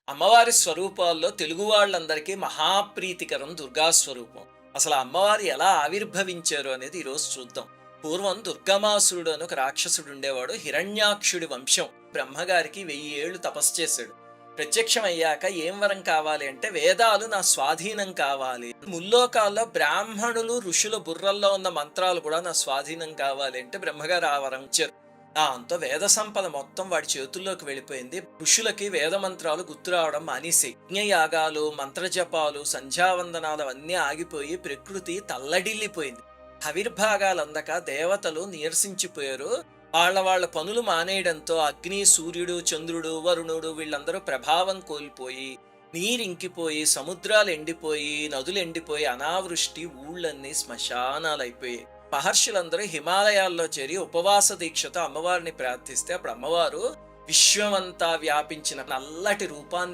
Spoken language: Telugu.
అమ్మవారి స్వరూపాల్లో తెలుగు వాళ్ళందరికీ మహాప్రీతికరం దుర్గా స్వరూపం. అసలు ఆ అమ్మవారు ఎలా ఆవిర్భవించారు అనేది ఈరోజు చూద్దాం. పూర్వం దుర్గమాసురుడు అని ఒక రాక్షసుడు ఉండేవాడు. హిరణ్యాక్షుడి వంశం. బ్రహ్మగారికి 1000 ఏళ్ళు తపస్సు చేశాడు. ప్రత్యక్షం అయ్యాక ఏం వరం కావాలి అంటే, వేదాలు నా స్వాధీనం కావాలి, ముల్లోకాల్లో బ్రాహ్మణులు ఋషుల బుర్రల్లో ఉన్న మంత్రాలు కూడా నా స్వాధీనం కావాలి అంటే బ్రహ్మగారు ఆ వరం ఇచ్చారు. దాంతో వేద సంపద మొత్తం వాడి చేతుల్లోకి వెళ్ళిపోయింది. ఋషులకి వేద మంత్రాలు గుర్తు రావడం మానేసి యజ్ఞయాగాలు, మంత్రజపాలు, సంధ్యావందనాలు అవన్నీ ఆగిపోయి ప్రకృతి తల్లడిల్లిపోయింది. ఆవిర్భాగాలు అందక దేవతలు నీరసించిపోయారు. వాళ్ళ పనులు మానేయడంతో అగ్ని, సూర్యుడు, చంద్రుడు, వరుణుడు వీళ్ళందరూ ప్రభావం కోల్పోయి, నీరింకిపోయి, సముద్రాలు ఎండిపోయి, నదులు ఎండిపోయి, అనావృష్టి, ఊళ్ళన్నీ శ్మశానాలైపోయాయి. మహర్షులందరూ హిమాలయాల్లో చేరి ఉపవాస దీక్షతో అమ్మవారిని ప్రార్థిస్తే అప్పుడు అమ్మవారు విశ్వమంతా వ్యాపించిన నల్లటి రూపాన్ని